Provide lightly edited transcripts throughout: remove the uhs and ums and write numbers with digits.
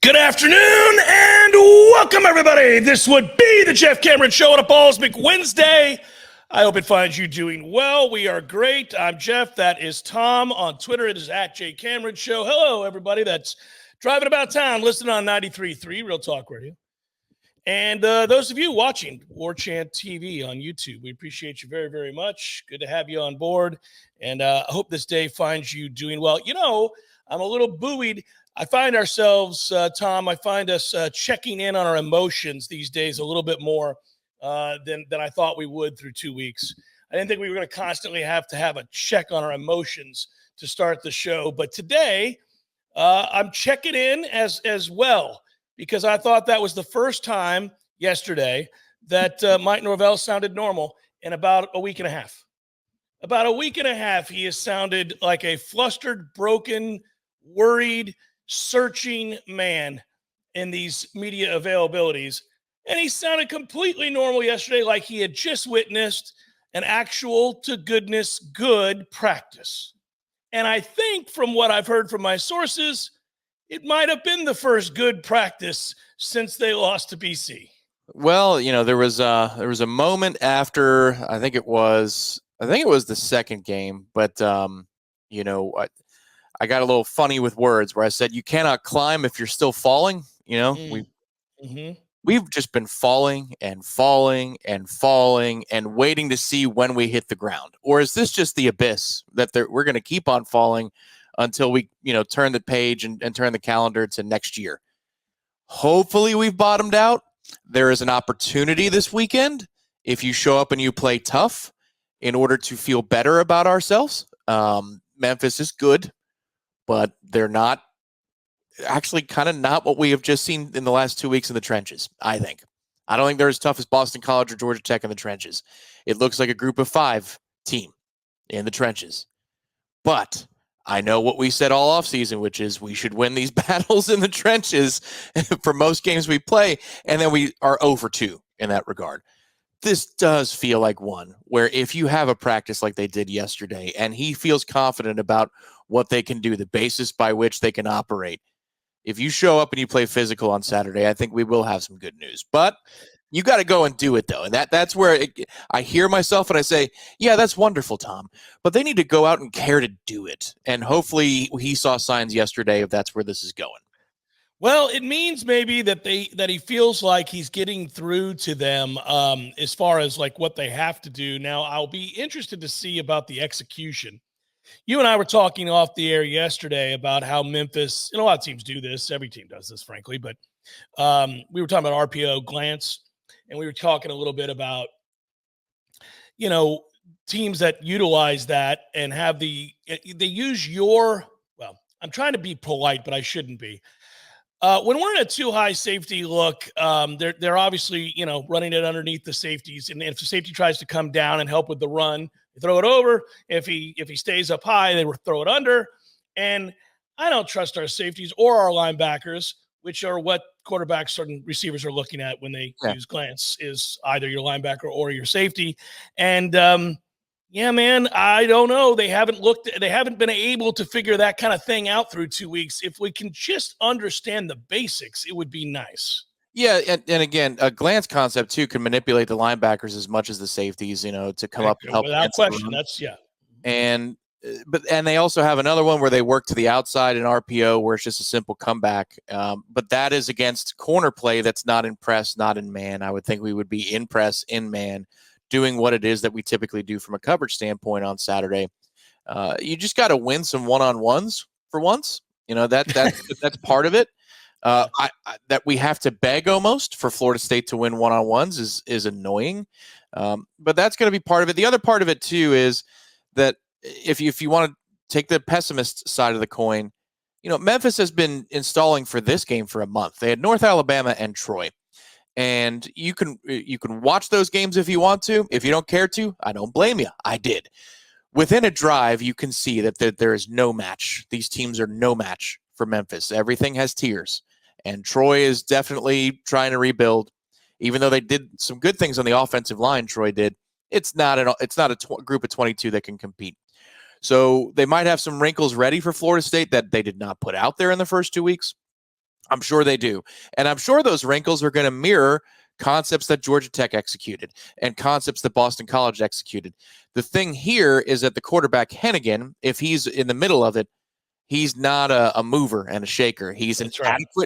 Good afternoon and welcome, everybody. This would be the Jeff Cameron Show on a Ballsmic Wednesday. I hope it finds you doing well. We are great. I'm Jeff. That is Tom. On Twitter, it is at J Cameron Show. Hello, everybody that's driving about town, listening on 93.3 Real Talk Radio. And those of you watching Warchant TV on YouTube, we appreciate you very, very much. Good to have you on board. And I hope this day finds you doing well. You know, I'm a little buoyed. I find ourselves, Tom, I find us checking in on our emotions these days a little bit more than I thought we would through 2 weeks. I didn't think we were going to constantly have a check on our emotions to start the show. But today, I'm checking in as well, because I thought that was the first time yesterday that Mike Norvell sounded normal in about a week and a half. About a week and a half, he has sounded like a flustered, broken, worried, searching man in these media availabilities. And he sounded completely normal yesterday, like he had just witnessed an actual to goodness good practice. And I think from what I've heard from my sources, it might have been the first good practice since they lost to BC. Well, you know, there was a moment after, I think it was the second game, but you know, I got a little funny with words where I said, you cannot climb if you're still falling. You know, we've just been falling and falling and falling and waiting to see when we hit the ground. Or is this just the abyss that we're going to keep on falling until we, you know, turn the page and turn the calendar to next year? Hopefully we've bottomed out. There is an opportunity this weekend if you show up and you play tough in order to feel better about ourselves. Memphis is good, but they're not actually kind of not what we have just seen in the last 2 weeks in the trenches, I think. I don't think they're as tough as Boston College or Georgia Tech in the trenches. It looks like a group of 5 team in the trenches. But I know what we said all offseason, which is we should win these battles in the trenches for most games we play, and then we are 0-2 in that regard. This does feel like one where if you have a practice like they did yesterday and he feels confident about what they can do, the basis by which they can operate, if you show up and you play physical on Saturday, I think we will have some good news. But you got to go and do it, though. And that's where I hear myself and I say, yeah, that's wonderful, Tom. But they need to go out and care to do it. And hopefully he saw signs yesterday of that's where this is going. Well, it means maybe that he feels like he's getting through to them as far as like what they have to do. Now, I'll be interested to see about the execution. You and I were talking off the air yesterday about how Memphis, and a lot of teams do this. Every team does this, frankly. But we were talking about RPO glance, and we were talking a little bit about, you know, teams that utilize that and have they use your, well, I'm trying to be polite, but I shouldn't be. When we're in a too high safety look, they're obviously, you know, running it underneath the safeties. And if the safety tries to come down and help with the run, they throw it over. If he stays up high, they throw it under. And I don't trust our safeties or our linebackers, which are what quarterbacks and receivers are looking at when they use glance, is either your linebacker or your safety. And yeah, man, I don't know. They haven't been able to figure that kind of thing out through 2 weeks. If we can just understand the basics, it would be nice. Yeah, and again, a glance concept too can manipulate the linebackers as much as the safeties, you know, to come up and help. Without question, that's And they also have another one where they work to the outside in RPO, where it's just a simple comeback. But that is against corner play that's not in press, not in man. I would think we would be in press, in man, doing what it is that we typically do from a coverage standpoint on Saturday. You just got to win some one-on-ones for once. You know, that's part of it. That we have to beg almost for Florida State to win one-on-ones is annoying. But that's going to be part of it. The other part of it too is that if you want to take the pessimist side of the coin, you know, Memphis has been installing for this game for a month. They had North Alabama and Troy. And you can watch those games if you want to. If you don't care to, I don't blame you. I did. Within a drive, you can see that there is no match. These teams are no match for Memphis. Everything has tiers. And Troy is definitely trying to rebuild. Even though they did some good things on the offensive line, Troy did. It's not a group of 22 that can compete. So they might have some wrinkles ready for Florida State that they did not put out there in the first 2 weeks. I'm sure they do. And I'm sure those wrinkles are going to mirror concepts that Georgia Tech executed and concepts that Boston College executed. The thing here is that the quarterback, Hennigan, if he's in the middle of it, he's not a mover and a shaker. He's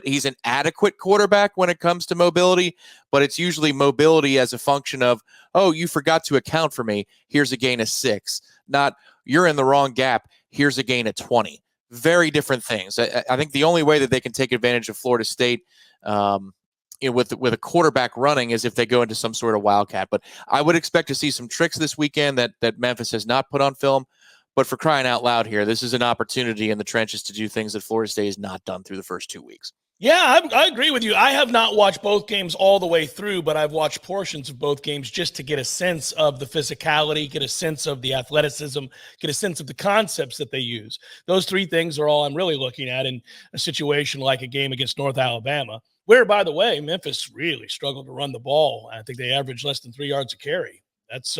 He's an adequate quarterback when it comes to mobility, but it's usually mobility as a function of, oh, you forgot to account for me. Here's a gain of 6. Not, you're in the wrong gap. Here's a gain of 20. Very different things. I think the only way that they can take advantage of Florida State with a quarterback running is if they go into some sort of wildcat. But I would expect to see some tricks this weekend that Memphis has not put on film. But for crying out loud here, this is an opportunity in the trenches to do things that Florida State has not done through the first 2 weeks. Yeah, I agree with you. I have not watched both games all the way through, but I've watched portions of both games just to get a sense of the physicality, get a sense of the athleticism, get a sense of the concepts that they use. Those 3 things are all I'm really looking at in a situation like a game against North Alabama, where, by the way, Memphis really struggled to run the ball. I think they averaged less than 3 yards a carry. That's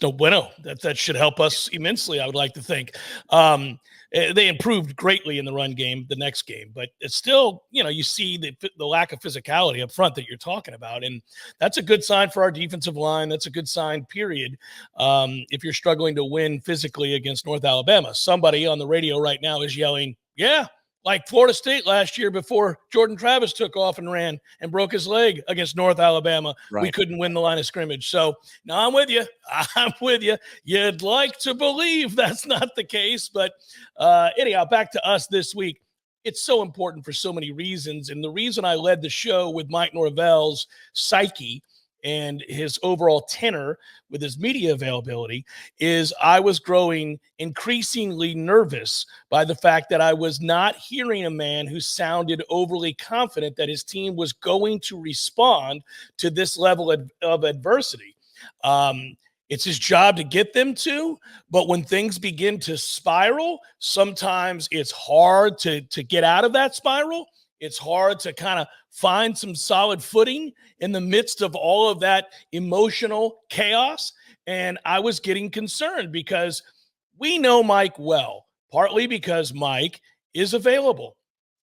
no bueno. That should help us immensely, I would like to think. They improved greatly in the run game the next game, but it's still, you see the lack of physicality up front that you're talking about, and that's a good sign for our defensive line. That's a good sign, period, if you're struggling to win physically against North Alabama. Somebody on the radio right now is yelling, yeah, like Florida State last year before Jordan Travis took off and ran and broke his leg against North Alabama. Right. We couldn't win the line of scrimmage. So now I'm with you. You'd like to believe that's not the case. But anyhow, back to us this week. It's so important for so many reasons. And the reason I led the show with Mike Norvell's psyche and his overall tenor with his media availability is I was growing increasingly nervous by the fact that I was not hearing a man who sounded overly confident that his team was going to respond to this level of adversity. It's his job to get them to, but when things begin to spiral, sometimes it's hard to get out of that spiral. It's hard to kind of find some solid footing in the midst of all of that emotional chaos. And I was getting concerned because we know Mike well, partly because Mike is available.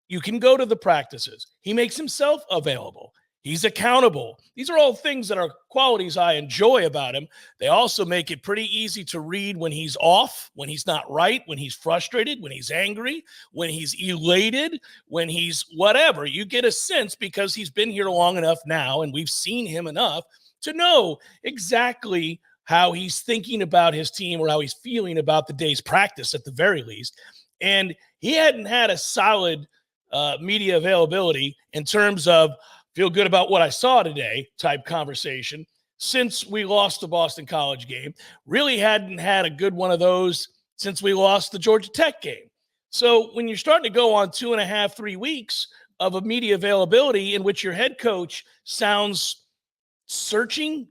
You can go to the practices. He makes himself available. He's accountable. These are all things that are qualities I enjoy about him. They also make it pretty easy to read when he's off, when he's not right, when he's frustrated, when he's angry, when he's elated, when he's whatever. You get a sense because he's been here long enough now and we've seen him enough to know exactly how he's thinking about his team or how he's feeling about the day's practice at the very least. And he hadn't had a solid media availability in terms of feel good about what I saw today type conversation since we lost the Boston College game. Really hadn't had a good one of those since we lost the Georgia Tech game. So when you're starting to go on 2.5, 3 weeks of a media availability in which your head coach sounds searching,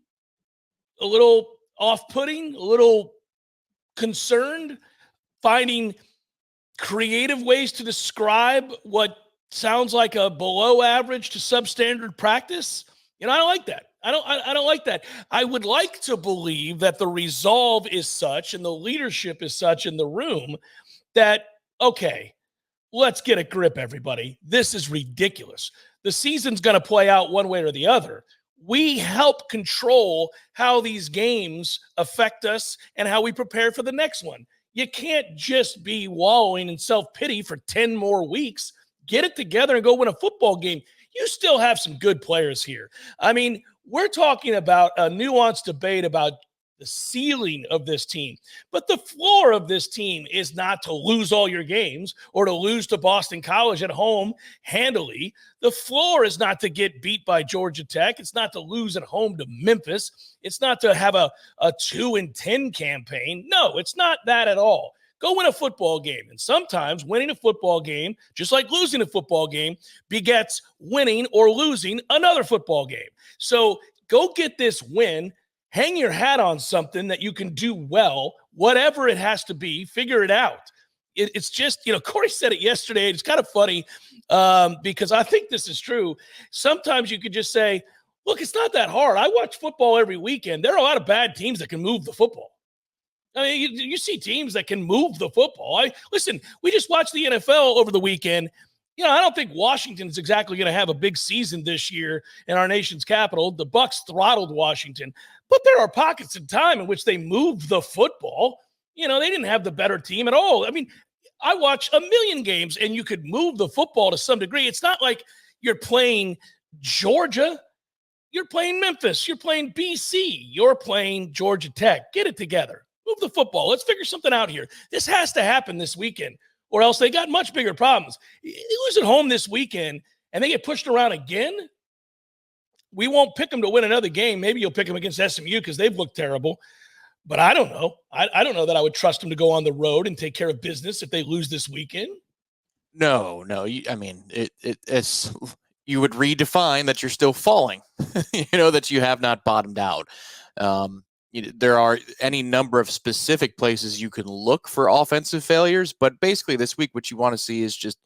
a little off-putting, a little concerned, finding creative ways to describe what sounds like a below average to substandard practice. I don't like that. I don't like that. I would like to believe that the resolve is such and the leadership is such in the room that, okay, let's get a grip, everybody. This is ridiculous. The season's going to play out one way or the other. We help control how these games affect us and how we prepare for the next one. You can't just be wallowing in self-pity for 10 more weeks. Get it together and go win a football game. You still have some good players here. I mean, we're talking about a nuanced debate about the ceiling of this team, but the floor of this team is not to lose all your games or to lose to Boston College at home handily. The floor is not to get beat by Georgia Tech. It's not to lose at home to Memphis. It's not to have a 2-10 campaign. No, it's not that at all. Go win a football game. And sometimes winning a football game, just like losing a football game, begets winning or losing another football game. So go get this win. Hang your hat on something that you can do well, whatever it has to be. Figure it out. It's just, Corey said it yesterday. It's kind of funny because I think this is true. Sometimes you could just say, look, it's not that hard. I watch football every weekend. There are a lot of bad teams that can move the football. I mean, you see teams that can move the football. Listen, we just watched the NFL over the weekend. I don't think Washington's exactly going to have a big season this year in our nation's capital. The Bucs throttled Washington, but there are pockets of time in which they moved the football. They didn't have the better team at all. I mean, I watch a million games and you could move the football to some degree. It's not like you're playing Georgia. You're playing Memphis. You're playing BC. You're playing Georgia Tech. Get it together. Move the football. Let's figure something out here. This has to happen this weekend, or else they got much bigger problems. They lose at home this weekend and they get pushed around again. We won't pick them to win another game. Maybe you'll pick them against SMU because they've looked terrible. But I don't know. I don't know that I would trust them to go on the road and take care of business if they lose this weekend. No. It's you would redefine that you're still falling, that you have not bottomed out. There are any number of specific places you can look for offensive failures, but basically this week, what you want to see is just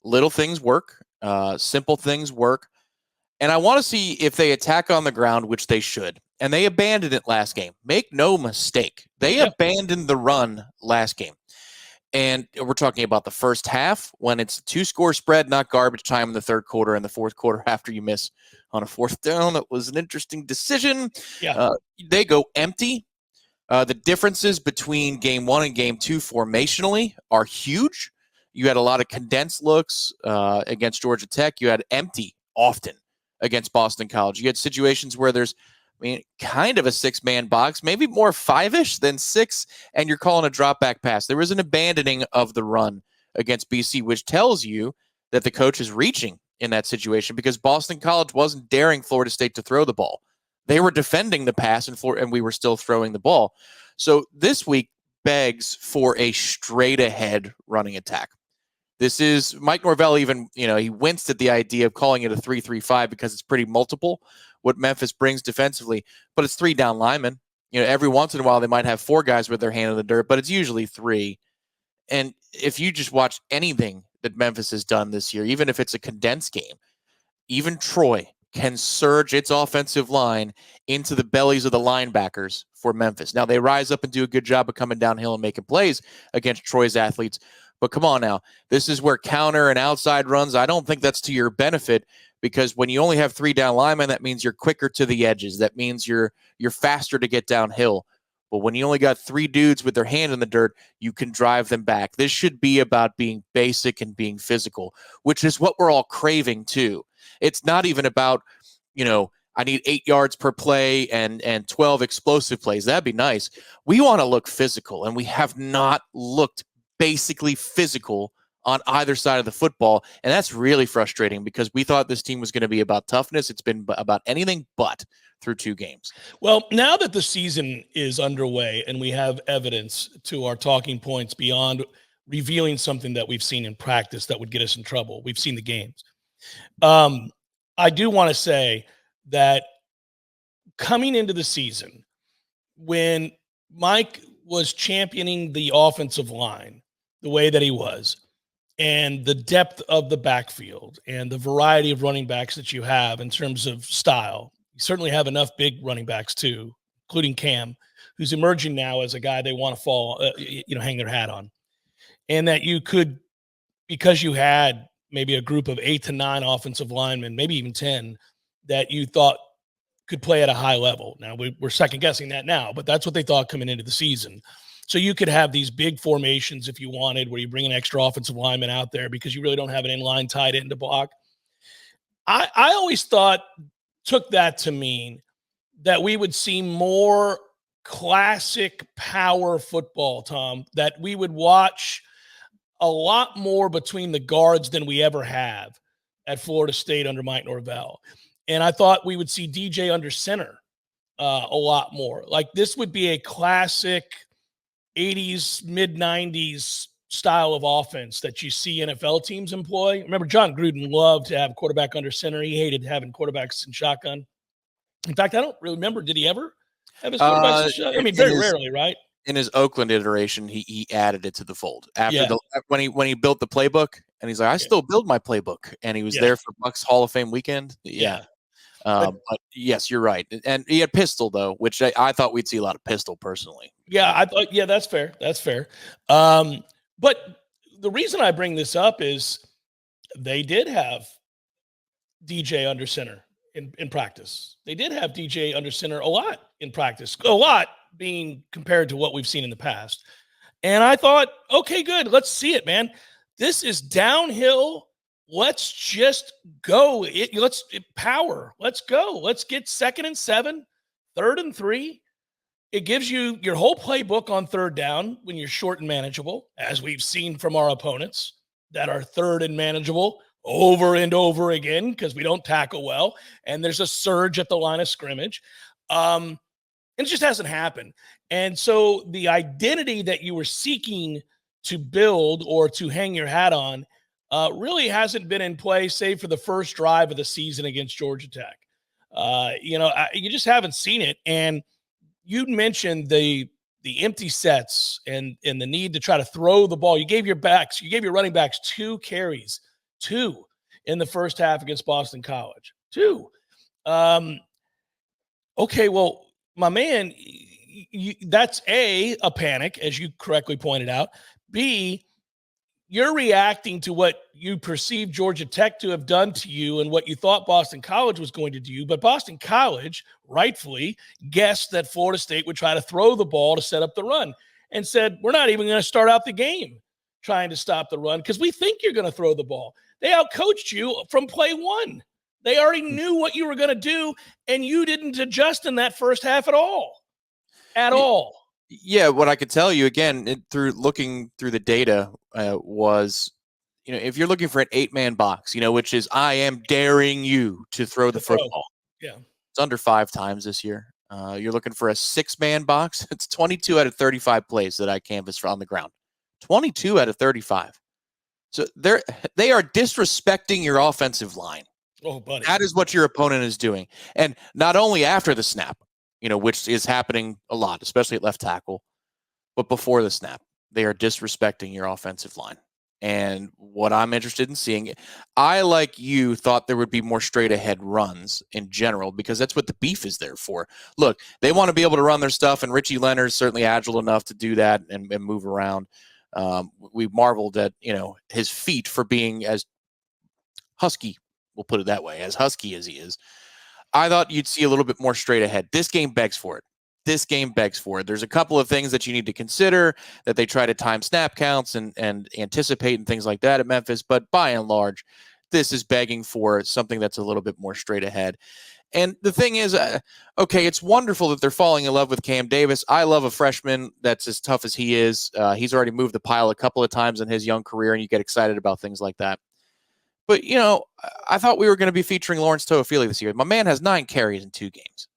little things work, simple things work. And I want to see if they attack on the ground, which they should. And they abandoned it last game. Make no mistake. They abandoned the run last game. And we're talking about the first half when it's a 2-score spread, not garbage time in the third quarter and the fourth quarter after you miss on a fourth down. That was an interesting decision. Yeah. They go empty. The differences between game 1 and game 2 formationally are huge. You had a lot of condensed looks against Georgia Tech. You had empty often against Boston College. You had situations where there's kind of a 6-man box, maybe more 5-ish than 6, and you're calling a drop back pass. There was an abandoning of the run against BC, which tells you that the coach is reaching in that situation because Boston College wasn't daring Florida State to throw the ball. They were defending the pass, and we were still throwing the ball. So this week begs for a straight ahead running attack. This is Mike Norvell even, he winced at the idea of calling it a 3-3-5 because it's pretty multiple what Memphis brings defensively, but it's 3 down linemen. Every once in a while they might have 4 guys with their hand in the dirt, but it's usually 3. And if you just watch anything that Memphis has done this year, even if it's a condensed game, even Troy can surge its offensive line into the bellies of the linebackers for Memphis. Now they rise up and do a good job of coming downhill and making plays against Troy's athletes. But come on now, this is where counter and outside runs, I don't think that's to your benefit because when you only have 3 down linemen, that means you're quicker to the edges. That means you're faster to get downhill. But when you only got 3 dudes with their hand in the dirt, you can drive them back. This should be about being basic and being physical, which is what we're all craving too. It's not even about, I need 8 yards per play and 12 explosive plays. That'd be nice. We want to look physical, and we have not looked basically physical on either side of the football, and that's really frustrating because we thought this team was going to be about toughness. It's been about anything but through 2 games. Well, now that the season is underway and we have evidence to our talking points beyond revealing something that we've seen in practice that would get us in trouble, we've seen the games. I do want to say that coming into the season, when Mike was championing the offensive line the way that he was, and the depth of the backfield and the variety of running backs that you have in terms of style, you certainly have enough big running backs too, including Cam, who's emerging now as a guy they want to hang their hat on. And that you could, because you had maybe a group of 8 to 9 offensive linemen, maybe even 10, that you thought could play at a high level. Now we're second guessing that now, but that's what they thought coming into the season. So you could have these big formations if you wanted, where you bring an extra offensive lineman out there because you really don't have an inline tight end to block. I always took that to mean that we would see more classic power football, Tom, that we would watch a lot more between the guards than we ever have at Florida State under Mike Norvell. And I thought we would see DJ under center a lot more. Like this would be a classic 80s, mid-90s style of offense that you see NFL teams employ. Remember, John Gruden loved to have quarterback under center. He hated having quarterbacks in shotgun. In fact, I don't really remember. Did he ever have his quarterbacks in shotgun? I mean, very rarely, right? In his Oakland iteration, he added it to the fold after when he built the playbook, and he's like, I still build my playbook, and he was there for Bucs Hall of Fame weekend. But yes, you're right. And he had pistol, though, which I thought we'd see a lot of pistol personally. Yeah, I thought, that's fair. That's fair. But the reason I bring this up is They did have DJ under center in practice. They did have DJ under center a lot in practice, a lot being compared to what we've seen in the past. And I thought, okay, good. Let's see it, man. This is downhill. Let's just go. Let's power. Let's go. Let's get 2nd and 7, 3rd and 3. It gives you your whole playbook on 3rd down when you're short and manageable, as we've seen from our opponents that are 3rd and manageable over and over again because we don't tackle well. And there's a surge at the line of scrimmage. And it just hasn't happened. And so the identity that you were seeking to build or to hang your hat on really hasn't been in play, save for the first drive of the season against Georgia Tech. You just haven't seen it. And you mentioned the empty sets and the need to try to throw the ball. You gave your running backs 2 carries, 2 in the first half against Boston College. 2. Okay, well, my man, that's a panic, as you correctly pointed out. B, you're reacting to what you perceive Georgia Tech to have done to you and what you thought Boston College was going to do. But Boston College rightfully guessed that Florida State would try to throw the ball to set up the run and said, we're not even going to start out the game trying to stop the run because we think you're going to throw the ball. They outcoached you from play 1. They already knew what you were going to do, and you didn't adjust in that first half at all. Yeah, what I could tell you again through looking through the data was, if you're looking for an 8-man box, which is I am daring you to throw the football. Yeah, it's under 5 times this year. You're looking for a 6-man box. It's 22 out of 35 plays that I canvassed on the ground. 22 out of 35. So they are disrespecting your offensive line. Oh, buddy. That is what your opponent is doing. And not only after the snap, which is happening a lot, especially at left tackle, but before the snap, they are disrespecting your offensive line. And what I'm interested in seeing, I, like you, thought there would be more straight ahead runs in general because that's what the beef is there for. Look, they want to be able to run their stuff, and Richie Leonard's certainly agile enough to do that and move around. We marveled at, his feet for being as husky, we'll put it that way, as husky as he is. I thought you'd see a little bit more straight ahead. This game begs for it. There's a couple of things that you need to consider, that they try to time snap counts and anticipate and things like that at Memphis. But by and large, this is begging for something that's a little bit more straight ahead. And the thing is, okay, it's wonderful that they're falling in love with Cam Davis. I love a freshman that's as tough as he is. He's already moved the pile a couple of times in his young career, and you get excited about things like that. But, I thought we were going to be featuring Lawrence Toafili this year. My man has 9 carries in 2 games.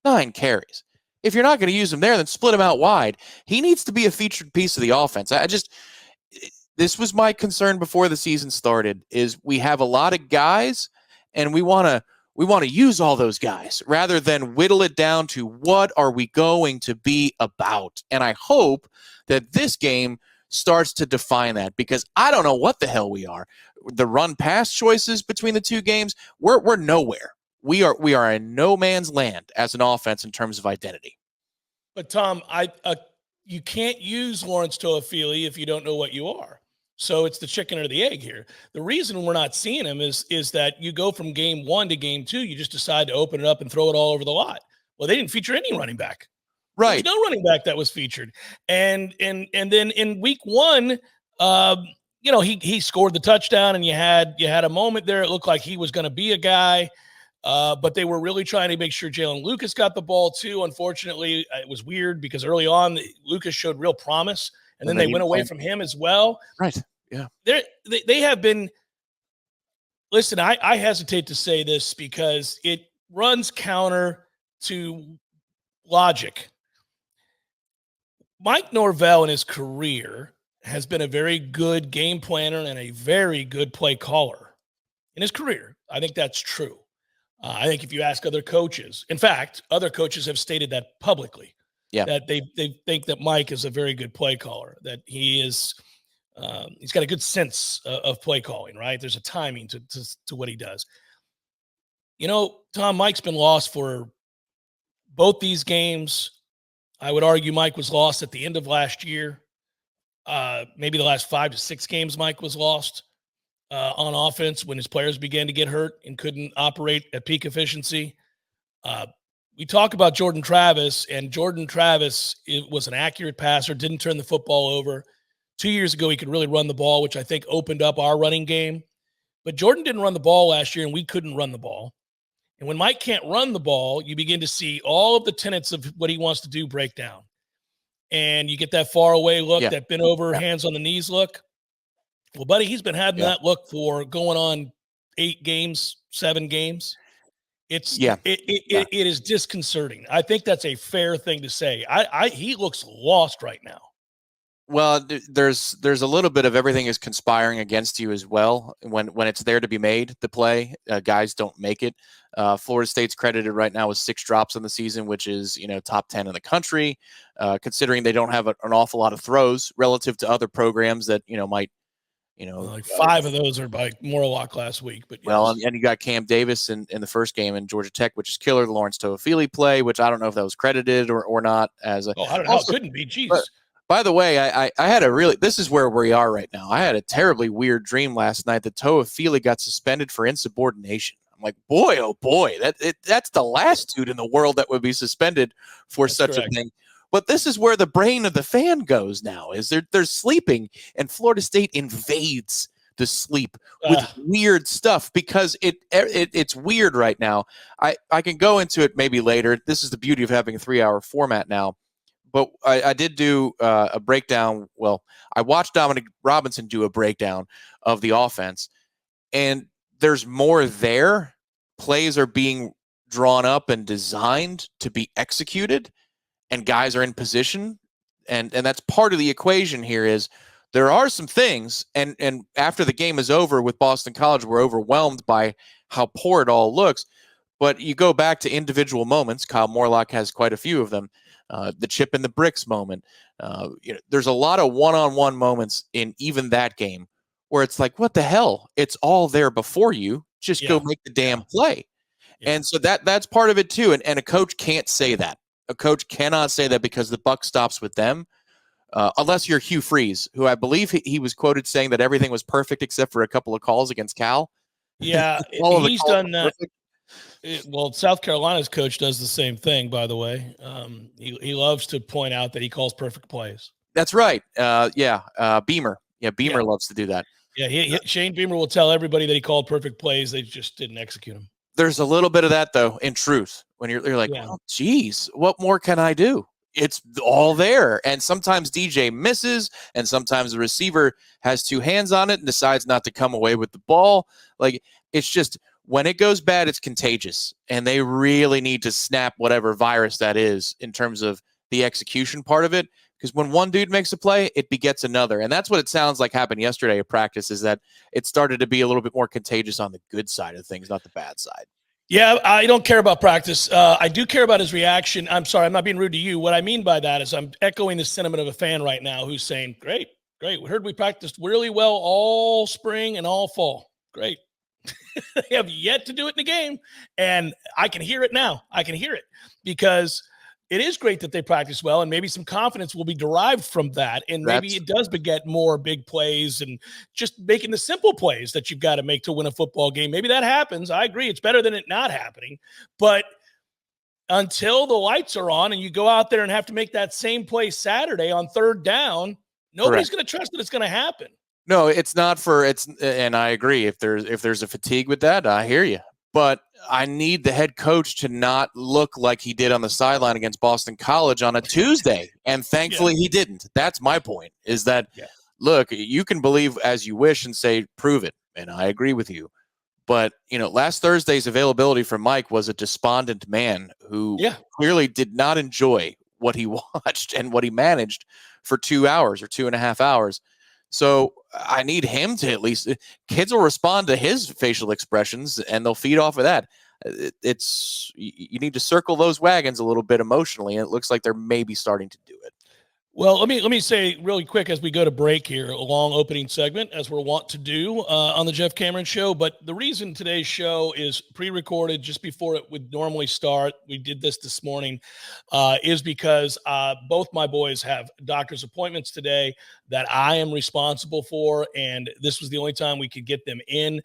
9 carries. If you're not going to use him there, then split him out wide. He needs to be a featured piece of the offense. This was my concern before the season started, is we have a lot of guys, and we want to use all those guys rather than whittle it down to what are we going to be about. And I hope that this game starts to define that, because I don't know what the hell we are. The run pass choices between the 2 games, we're nowhere. We are in no man's land as an offense in terms of identity. But Tom, you can't use Lawrence Toafili if you don't know what you are. So it's the chicken or the egg here. The reason we're not seeing him is that you go from game 1 to game 2, you just decide to open it up and throw it all over the lot. Well, they didn't feature any running back. Right. There's no running back that was featured. And then in week 1, he scored the touchdown, and you had a moment there. It looked like he was going to be a guy, but they were really trying to make sure Jalen Lucas got the ball too. Unfortunately, it was weird because early on Lucas showed real promise, and then they went away from him as well. Right. Yeah. They have been. Listen, I hesitate to say this because it runs counter to logic. Mike Norvell in his career has been a very good game planner and a very good play caller in his career. I think that's true. I think if you ask other coaches, in fact, other coaches have stated that publicly, that they think that Mike is a very good play caller, that he is, he's got a good sense of play calling, right? There's a timing to what he does. Tom, Mike's been lost for both these games. I would argue Mike was lost at the end of last year. Maybe the last 5 to 6 games Mike was lost. on offense when his players began to get hurt and couldn't operate at peak efficiency. We talk about Jordan Travis, and Jordan Travis was an accurate passer, didn't turn the football over. 2 years ago, he could really run the ball, which I think opened up our running game. But Jordan didn't run the ball last year, and we couldn't run the ball. And when Mike can't run the ball, you begin to see all of the tenets of what he wants to do break down. And you get that far away look, that bent over, hands on the knees look. Well, buddy, he's been having that look for going on 8 games, 7 games. It is disconcerting. I think that's a fair thing to say. He looks lost right now. Well, there's a little bit of everything is conspiring against you as well. When it's there to be made, the play, guys don't make it. Florida State's credited right now with 6 drops in the season, which is top 10 in the country, considering they don't have an awful lot of throws relative to other programs that might. Like 5 of those are by Morlock last week. But well, and you got Cam Davis in the first game in Georgia Tech, which is killer. The Lawrence Toafili play, which I don't know if that was credited or not. As a, I don't know. Also, it couldn't be. Jeez. By the way, I had this is where we are right now. I had a terribly weird dream last night that Toafili got suspended for insubordination. I'm like, boy, oh boy, that's the last dude in the world that would be suspended for such a thing. But this is where the brain of the fan goes now, is they're sleeping, and Florida State invades the sleep with weird stuff because it's weird right now. I can go into it maybe later. This is the beauty of having a 3-hour format now. But I did do a breakdown. Well, I watched Dominic Robinson do a breakdown of the offense, and there's more there. Plays are being drawn up and designed to be executed, and guys are in position. And that's part of the equation here is there are some things, and after the game is over with Boston College, we're overwhelmed by how poor it all looks. But you go back to individual moments. Kyle Morlock has quite a few of them. The chip in the bricks moment. There's a lot of one-on-one moments in even that game where it's like, what the hell? It's all there before you. Just go make the damn play. Yeah. And so that's part of it too. And a coach can't say that. A coach cannot say that because the buck stops with them. Unless you're Hugh Freeze, who I believe he was quoted saying that everything was perfect except for a couple of calls against Cal. Yeah, he's done that. Well, South Carolina's coach does the same thing, by the way. He loves to point out that he calls perfect plays. That's right. Beamer. Yeah, Beamer loves to do that. Yeah, Shane Beamer will tell everybody that he called perfect plays. They just didn't execute them. There's a little bit of that, though, in truth, when you're like, well, geez, what more can I do? It's all there. And sometimes DJ misses, and sometimes the receiver has 2 hands on it and decides not to come away with the ball. Like, it's just – when it goes bad, it's contagious, and they really need to snap whatever virus that is in terms of the execution part of it, because when one dude makes a play, it begets another, and that's what it sounds like happened yesterday at practice, is that it started to be a little bit more contagious on the good side of things, not the bad side. Yeah, I don't care about practice. I do care about his reaction. I'm sorry, I'm not being rude to you. What I mean by that is I'm echoing the sentiment of a fan right now who's saying, great. We heard we practiced really well all spring and all fall. Great. They have yet to do it in the game, and I can hear it now. I can hear it because it is great that they practice well, and maybe some confidence will be derived from that, and maybe it does beget more big plays and just making the simple plays that you've got to make to win a football game. Maybe that happens. I agree. It's better than it not happening, but until the lights are on and you go out there and have to make that same play Saturday on 3rd down, nobody's going to trust that it's going to happen. No, it's not and I agree. If there's a fatigue with that, I hear you. But I need the head coach to not look like he did on the sideline against Boston College on a Tuesday. And thankfully he didn't. That's my point, is that, look, you can believe as you wish and say, prove it. And I agree with you. But, last Thursday's availability from Mike was a despondent man who clearly did not enjoy what he watched and what he managed for 2 hours or 2.5 hours. So I need him to at least – kids will respond to his facial expressions, and they'll feed off of that. You need to circle those wagons a little bit emotionally, and it looks like they're maybe starting to do it. Well, let me say really quick as we go to break here, a long opening segment as we're wont to do on the Jeff Cameron Show. But the reason today's show is pre-recorded just before it would normally start, we did this morning, is because both my boys have doctor's appointments today that I am responsible for, and this was the only time we could get them in.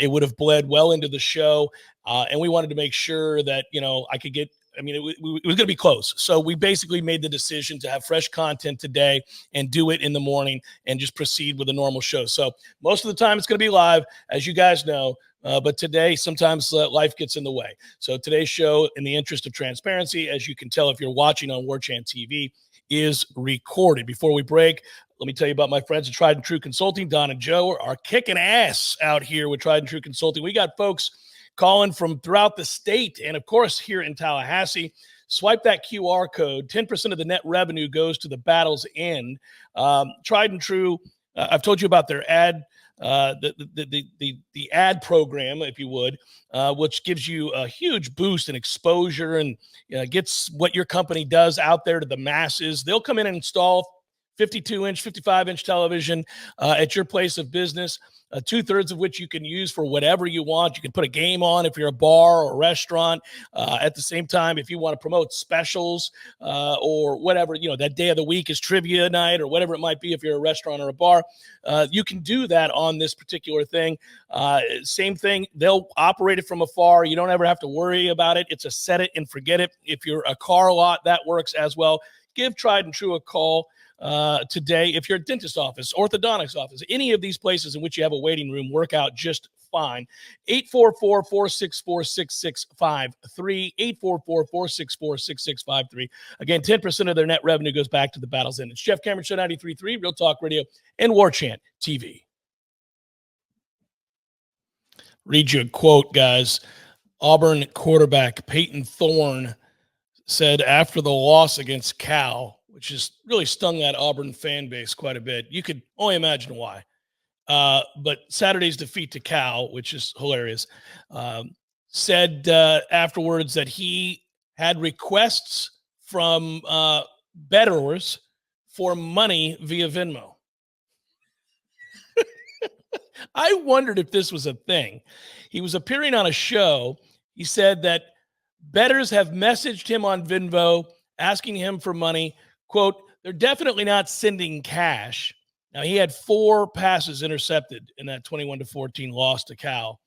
It would have bled well into the show, and we wanted to make sure that I could get. I mean, it was going to be close. So we basically made the decision to have fresh content today and do it in the morning and just proceed with a normal show. So most of the time it's going to be live, as you guys know. But today, sometimes life gets in the way. So today's show, in the interest of transparency, as you can tell if you're watching on Warchant TV, is recorded. Before we break, let me tell you about my friends at Tried and True Consulting. Don and Joe are kicking ass out here with Tried and True Consulting. We got folks calling from throughout the state and, of course, here in Tallahassee. Swipe that QR code. 10% of the net revenue goes to the battle's end. Tried and True, I've told you about their ad, the ad program, if you would, which gives you a huge boost in exposure and gets what your company does out there to the masses. They'll come in and install 52-inch, 55-inch television at your place of business. 2/3 of which you can use for whatever you want. You can put a game on if you're a bar or a restaurant. At the same time, if you want to promote specials or whatever, that day of the week is trivia night or whatever it might be if you're a restaurant or a bar, you can do that on this particular thing. Same thing, they'll operate it from afar. You don't ever have to worry about it. It's a set it and forget it. If you're a car lot, that works as well. Give Tried and True a call today. If you're a dentist office, orthodontics office, any of these places in which you have a waiting room, work out just fine. 844-464-6653, 844-464-6653. Again, 10% of their net revenue goes back to the battle's end. It's Jeff Cameron Show 93.3, Real Talk Radio, and Warchant TV. Read you a quote, guys. Auburn quarterback Peyton Thorne said after the loss against Cal, which has really stung that Auburn fan base quite a bit. You could only imagine why. But Saturday's defeat to Cal, which is hilarious, said afterwards that he had requests from bettorers for money via Venmo. I wondered if this was a thing. He was appearing on a show. He said that bettors have messaged him on Venmo asking him for money. Quote, they're definitely not sending cash. Now, he had 4 passes intercepted in that 21-14 loss to Cal.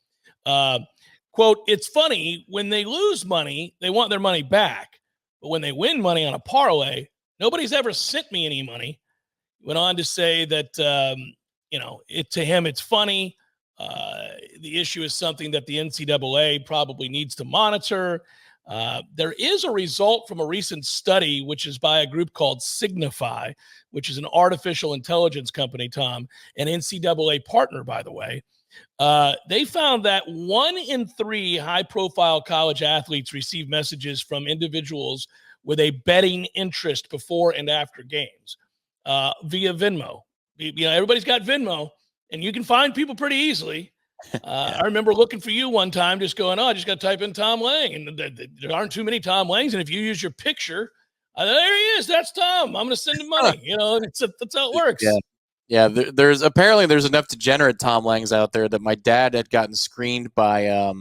Quote, it's funny, when they lose money, they want their money back. But when they win money on a parlay, nobody's ever sent me any money. He went on to say that, to him, it's funny. The issue is something that the NCAA probably needs to monitor. There is a result from a recent study, which is by a group called Signify, which is an artificial intelligence company, Tom, an NCAA partner, by the way. They found that 1 in 3 high-profile college athletes receive messages from individuals with a betting interest before and after games via Venmo. Everybody's got Venmo, and you can find people pretty easily. I remember looking for you one time, just going, I just got to type in Tom Lang, and there aren't too many Tom Langs. And if you use your picture, there he is. That's Tom. I'm going to send him money. That's how it works. Yeah. There's enough degenerate Tom Langs out there that my dad had gotten screened by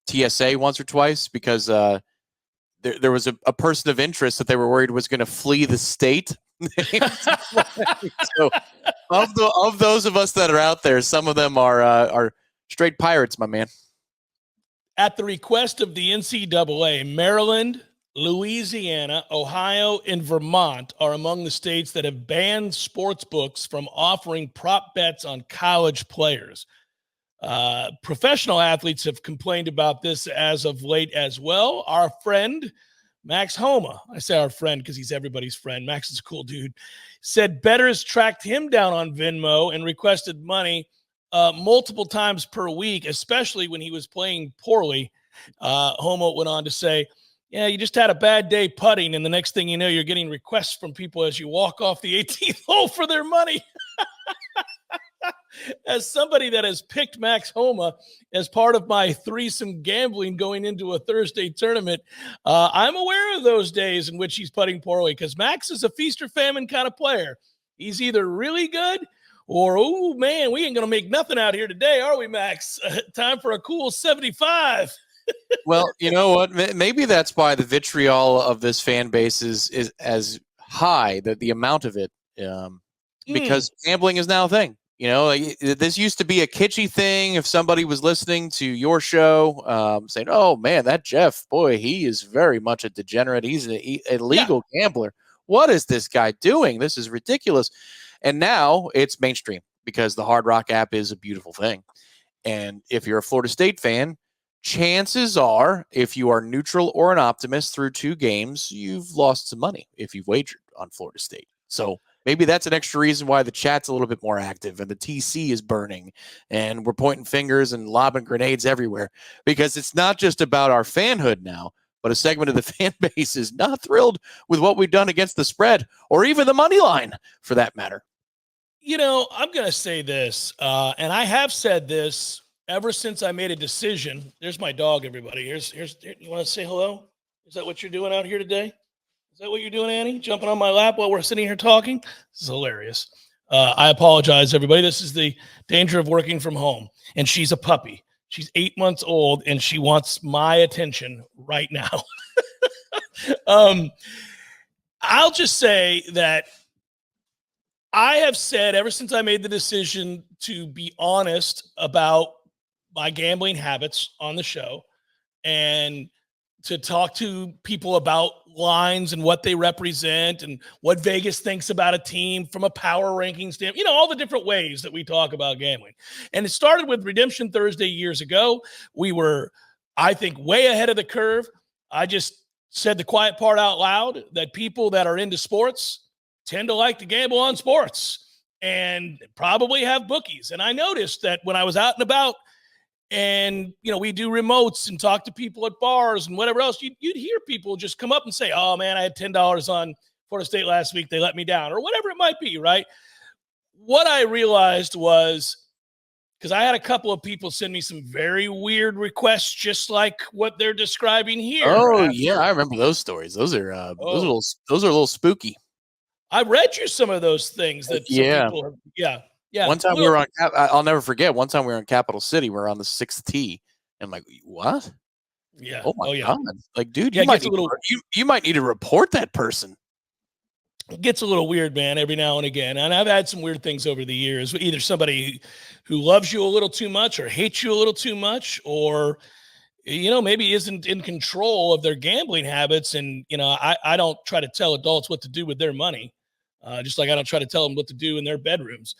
TSA once or twice because there was a person of interest that they were worried was going to flee the state. So of those of us that are out there, some of them are straight pirates, my man. At the request of the NCAA, Maryland, Louisiana, Ohio, and Vermont are among the states that have banned sports books from offering prop bets on college players. Professional athletes have complained about this as of late as well. Our friend Max Homa, I say our friend because he's everybody's friend. Max is a cool dude. Said bettors tracked him down on Venmo and requested money multiple times per week, especially when he was playing poorly. Homa went on to say, yeah, you just had a bad day putting, and the next thing you know, you're getting requests from people as you walk off the 18th hole for their money. As somebody that has picked Max Homa as part of my threesome gambling going into a Thursday tournament, I'm aware of those days in which he's putting poorly because Max is a feast or famine kind of player. He's either really good or, oh, man, we ain't going to make nothing out here today, are we, Max? Time for a cool 75. Well, you know what? Maybe that's why the vitriol of this fan base is as high, that the amount of it, because gambling is now a thing. You know, like, this used to be a kitschy thing. If somebody was listening to your show, saying, "Oh man, that Jeff, boy, he is very much a degenerate. He's an illegal gambler. What is this guy doing? This is ridiculous." And now it's mainstream because the Hard Rock app is a beautiful thing. And if you're a Florida State fan, chances are, if you are neutral or an optimist through 2 games, you've lost some money if you've wagered on Florida State. So maybe that's an extra reason why the chat's a little bit more active and the TC is burning and we're pointing fingers and lobbing grenades everywhere, because it's not just about our fanhood now, but a segment of the fan base is not thrilled with what we've done against the spread or even the money line for that matter. You know, I'm going to say this, and I have said this ever since I made a decision. There's my dog, everybody. Here, you want to say hello? Is that what you're doing out here today? Is that what you're doing, Annie? Jumping on my lap while we're sitting here talking? This is hilarious. I apologize, everybody. This is the danger of working from home. And she's a puppy. She's 8 months old, and she wants my attention right now. I'll just say that I have said ever since I made the decision to be honest about my gambling habits on the show and to talk to people about lines and what they represent and what Vegas thinks about a team from a power ranking standpoint, you know, all the different ways that we talk about gambling. And it started with Redemption Thursday years ago. We were, I think, way ahead of the curve. I just said the quiet part out loud, that people that are into sports tend to like to gamble on sports and probably have bookies. And I noticed that when I was out and about and, you know, we do remotes and talk to people at bars and whatever else, you'd hear people just come up and say, "Oh man, I had $10 on Florida State last week. They let me down," or whatever it might be. Right. What I realized was, because I had a couple of people send me some very weird requests, just like what they're describing here. Oh yeah. I remember those stories. Those are a little spooky. I read you some of those things that some people have, yeah. One time we were on, I'll never forget. One time we were in Capital City. We were on the 6th tee. And I'm like, what? Yeah. Oh my God. Like, dude, yeah, you might need to report that person. It gets a little weird, man, every now and again. And I've had some weird things over the years. Either somebody who loves you a little too much or hates you a little too much, or, you know, maybe isn't in control of their gambling habits. And, you know, I don't try to tell adults what to do with their money. Just like I don't try to tell them what to do in their bedrooms.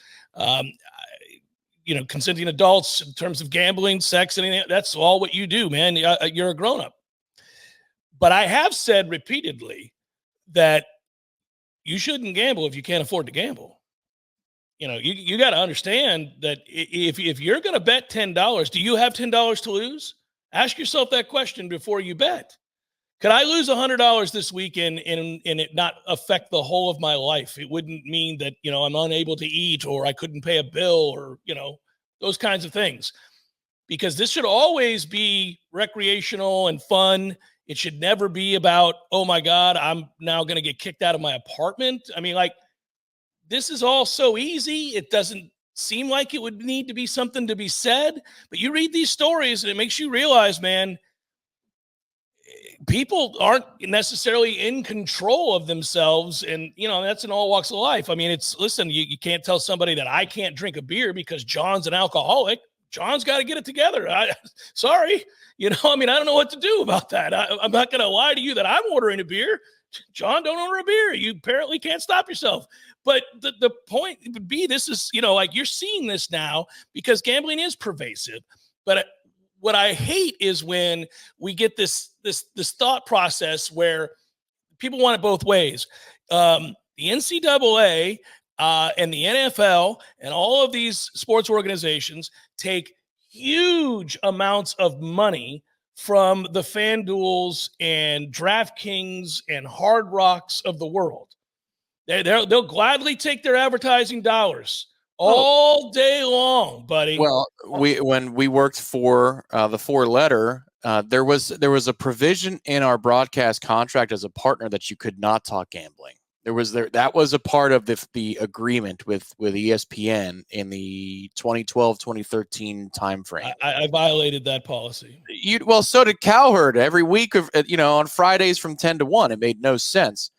You know, consenting adults in terms of gambling, sex, anything, that's all what you do, man. You're a grown-up. But I have said repeatedly that you shouldn't gamble if you can't afford to gamble. You know, you got to understand that if you're going to bet $10, do you have $10 to lose? Ask yourself that question before you bet. Could I lose $100 this weekend and it not affect the whole of my life? It wouldn't mean that, you know, I'm unable to eat or I couldn't pay a bill or, you know, those kinds of things. Because this should always be recreational and fun. It should never be about, oh my God, I'm now going to get kicked out of my apartment. I mean, like, this is all so easy. It doesn't seem like it would need to be something to be said, but you read these stories and it makes you realize, man, people aren't necessarily in control of themselves. And, you know, that's in all walks of life. I mean, listen, you can't tell somebody that I can't drink a beer because John's an alcoholic. John's got to get it together. Sorry. You know, I mean, I don't know what to do about that. I'm not going to lie to you that I'm ordering a beer. John, don't order a beer. You apparently can't stop yourself. But the point would be, this is, you know, like, you're seeing this now because gambling is pervasive. But what I hate is when we get this thought process where people want it both ways. The NCAA and the NFL and all of these sports organizations take huge amounts of money from the FanDuels and DraftKings and Hard Rocks of the world. They'll gladly take their advertising dollars all day long, buddy. Well, when we worked for the Four Letter, there was a provision in our broadcast contract as a partner that you could not talk gambling. That was a part of the agreement with ESPN in the 2012-2013 timeframe. I violated that policy. Well, so did Cowherd every week on Fridays from 10 to 1. It made no sense.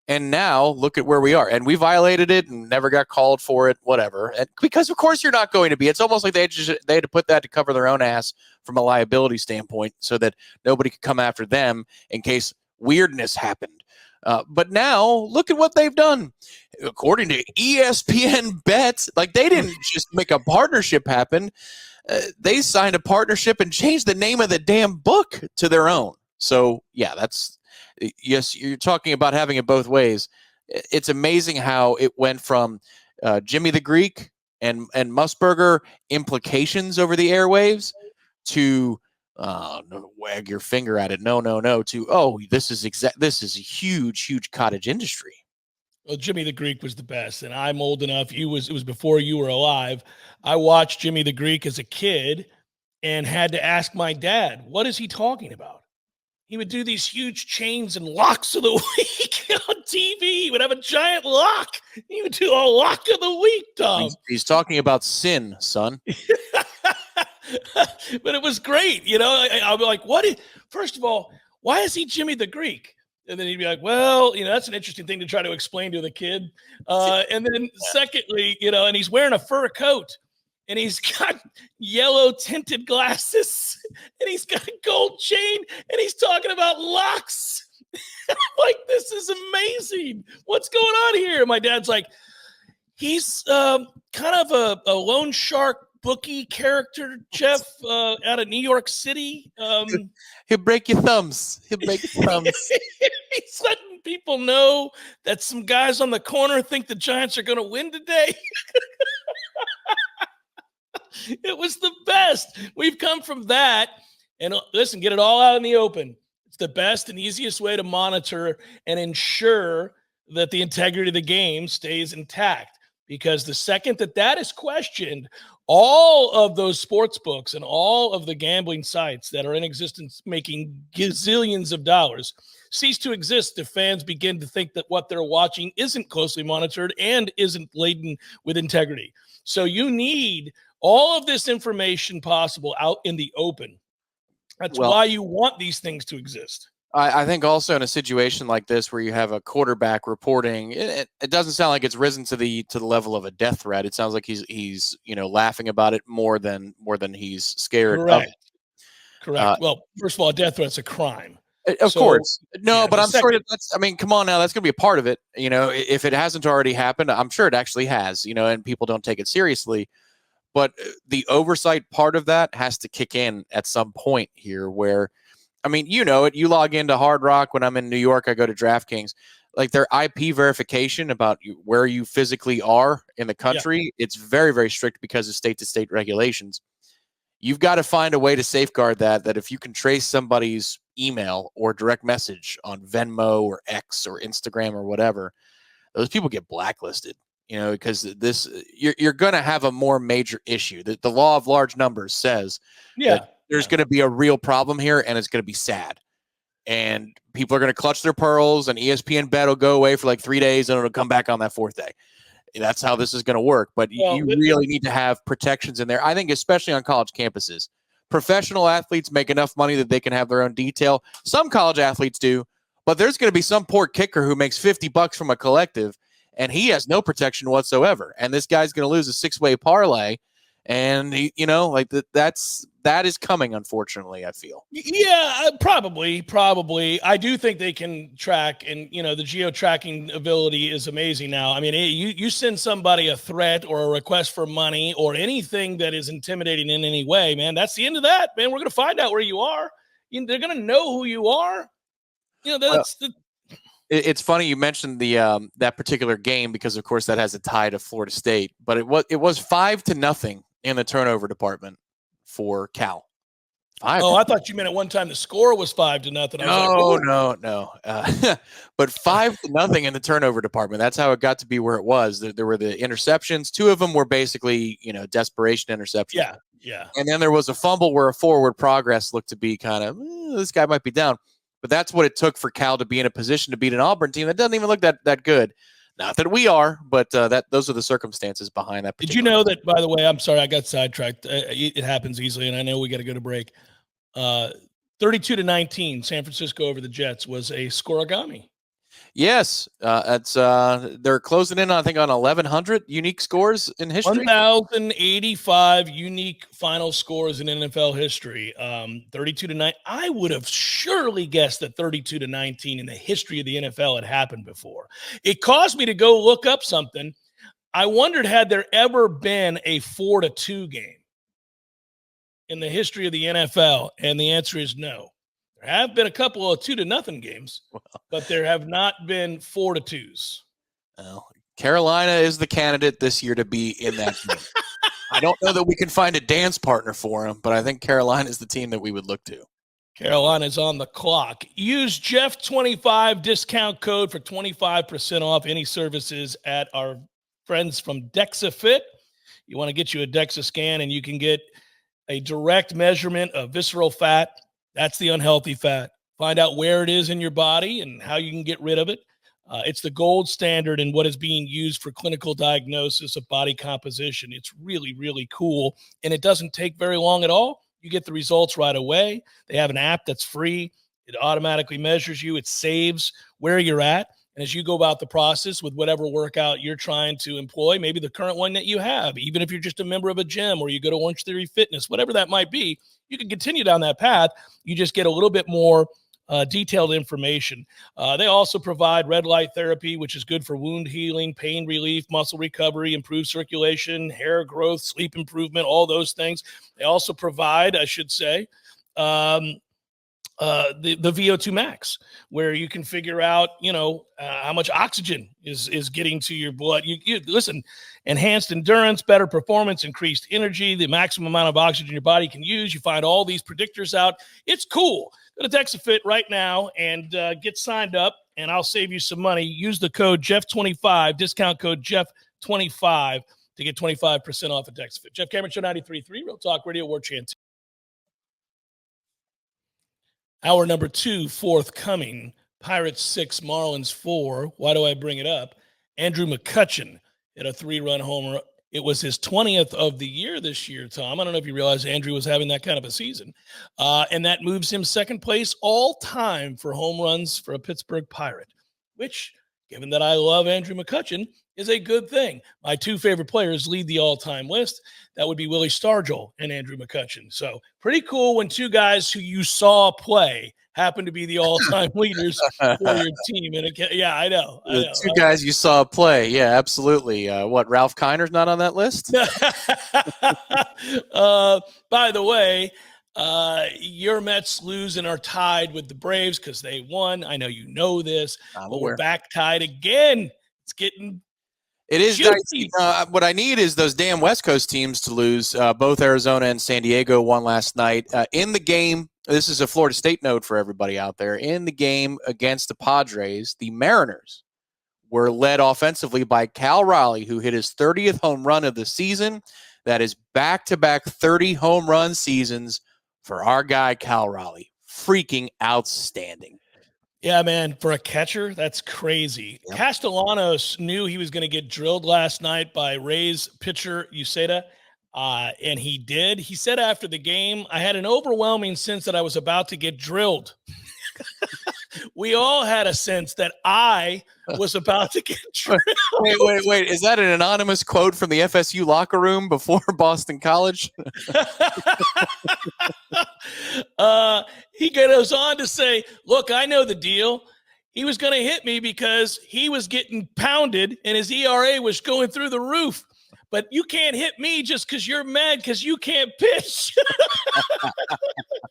And now look at where we are. And we violated it and never got called for it, whatever. And because of course you're not going to be. It's almost like they had to put that to cover their own ass from a liability standpoint so that nobody could come after them in case weirdness happened. But now look at what they've done. According to ESPN Bets, like they didn't just make a partnership happen. They signed a partnership and changed the name of the damn book to their own. So yeah, yes, you're talking about having it both ways. It's amazing how it went from Jimmy the Greek and Musburger implications over the airwaves to wag your finger at it. No, to this is a huge cottage industry. Well, Jimmy the Greek was the best, and I'm old enough. It was before you were alive. I watched Jimmy the Greek as a kid and had to ask my dad, what is he talking about? He would do these huge chains and locks of the week on TV. He would have a giant lock. He would do a lock of the week, Tom. He's talking about sin, son. But it was great. I'll be like, first of all, why is he Jimmy the Greek? And then he'd be like, well, that's an interesting thing to try to explain to the kid. And then secondly, and he's wearing a fur coat and he's got yellow tinted glasses and he's got a gold chain and he's talking about locks. Like, this is amazing. What's going on here? My dad's like, he's kind of a loan shark bookie character, Jeff, out of New York City. He'll break your thumbs. He's letting people know that some guys on the corner think the Giants are going to win today. It was the best. We've come from that. And listen, get it all out in the open. It's the best and easiest way to monitor and ensure that the integrity of the game stays intact. Because the second that is questioned, all of those sports books and all of the gambling sites that are in existence making gazillions of dollars cease to exist if fans begin to think that what they're watching isn't closely monitored and isn't laden with integrity. So you need all of this information possible out in the open. That's why you want these things to exist. I think also in a situation like this where you have a quarterback reporting, it doesn't sound like it's risen to the level of a death threat. It sounds like he's laughing about it more than he's scared of it. Correct. Well, first of all, a death threat's a crime. Of course. No, but I'm sure come on now, that's going to be a part of it. If it hasn't already happened, I'm sure it actually has, and people don't take it seriously. But the oversight part of that has to kick in at some point here where, you log into Hard Rock when I'm in New York, I go to DraftKings, like their IP verification about where you physically are in the country. Yeah. It's very, very strict because of state to state regulations. You've got to find a way to safeguard that if you can trace somebody's email or direct message on Venmo or X or Instagram or whatever, those people get blacklisted, because you're going to have a more major issue. The law of large numbers says that there's going to be a real problem here, and it's going to be sad. And people are going to clutch their pearls, and ESPN Bet will go away for like 3 days, and it'll come back on that fourth day. That's how this is going to work. But you really need to have protections in there. I think especially on college campuses. Professional athletes make enough money that they can have their own detail. Some college athletes do, but there's going to be some poor kicker who makes $50 from a collective, and he has no protection whatsoever. And this guy's going to lose a 6-way parlay. And that is coming, unfortunately, I feel. Yeah, probably. I do think they can track, and the geo-tracking ability is amazing now. I mean, you send somebody a threat or a request for money or anything that is intimidating in any way, man, that's the end of that, man. We're going to find out where you are. They're going to know who you are. It's funny you mentioned the that particular game because, of course, that has a tie to Florida State. But it was 5-0 in the turnover department for Cal. Oh, I thought you meant at one time the score was 5-0. I was like, no. But 5-0 in the turnover department. That's how it got to be where it was. There were the interceptions. 2 of them were basically, desperation interceptions. Yeah. And then there was a fumble where a forward progress looked to be kind of, this guy might be down. But that's what it took for Cal to be in a position to beat an Auburn team that doesn't even look that good. Not that we are, but those are the circumstances behind that. Did you know that, by the way, I'm sorry, I got sidetracked. It happens easily, and I know we got to go to break. 32-19, San Francisco over the Jets was a scoregami. Yes, they're closing in, I think, on 1,100 unique scores in history. 1,085 unique final scores in NFL history. 32-9. I would have surely guessed that 32-19 in the history of the NFL had happened before. It caused me to go look up something. I wondered, had there ever been a 4-2 game in the history of the NFL? And the answer is no. There have been a couple of 2-0 games, but there have not been 4-2s. Well, Carolina is the candidate this year to be in that game. I don't know that we can find a dance partner for him, but I think Carolina is the team that we would look to. Carolina's on the clock. Use Jeff25 discount code for 25% off any services at our friends from DexaFit. You want to get you a DEXA scan, and you can get a direct measurement of visceral fat. That's the unhealthy fat. Find out where it is in your body and how you can get rid of it. It's the gold standard in what is being used for clinical diagnosis of body composition. It's really, really cool, and it doesn't take very long at all. You get the results right away. They have an app that's free. It automatically measures you. It saves where you're at. And as you go about the process with whatever workout you're trying to employ, maybe the current one that you have, even if you're just a member of a gym or you go to Orange Theory Fitness, whatever that might be, you can continue down that path. You just get a little bit more detailed information. They also provide red light therapy, which is good for wound healing, pain relief, muscle recovery, improved circulation, hair growth, sleep improvement, all those things. They also provide, I should say, the VO2 max, where you can figure out, how much oxygen is getting to your blood. You listen, enhanced endurance, better performance, increased energy, the maximum amount of oxygen your body can use. You find all these predictors out. It's cool. Go to DexaFit right now and get signed up, and I'll save you some money. Use the code Jeff25, discount code Jeff25 to get 25% off at DexaFit. Jeff Cameron Show 93.3, Real Talk Radio, Warchant. Hour number 2 forthcoming. Pirates 6, Marlins 4. Why do I bring it up? Andrew McCutchen hit a 3-run homer. It was his 20th of the year this year, Tom. I don't know if you realize Andrew was having that kind of a season. And that moves him second place all time for home runs for a Pittsburgh Pirate, which, given that I love Andrew McCutchen, is a good thing. My 2 favorite players lead the all-time list. That would be Willie Stargell and Andrew McCutchen. So pretty cool when 2 guys who you saw play happen to be the all-time leaders for your team. And yeah, I know. The 2 guys you saw play. Yeah, absolutely. Ralph Kiner's not on that list? By the way, your Mets lose and are tied with the Braves because they won. I know you know this, but we're back tied again. It's getting It is dicey. What I need is those damn West Coast teams to lose. Both Arizona and San Diego won last night. In the game, this is a Florida State note for everybody out there. In the game against the Padres, the Mariners were led offensively by Cal Raleigh, who hit his 30th home run of the season. That is back-to-back 30 home run seasons for our guy Cal Raleigh. Freaking outstanding. Yeah, man, for a catcher, that's crazy. Yep. Castellanos knew he was going to get drilled last night by Rays pitcher Uceda, and he did. He said after the game, I had an overwhelming sense that I was about to get drilled. We all had a sense that I was about to get drilled. Wait. Is that an anonymous quote from the FSU locker room before Boston College? He goes on to say, look, I know the deal. He was going to hit me because he was getting pounded and his ERA was going through the roof. But you can't hit me just because you're mad because you can't pitch.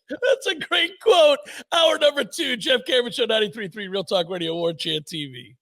That's a great quote. Hour number 2, Jeff Cameron Show 93.3, Real Talk Radio, Warchant TV.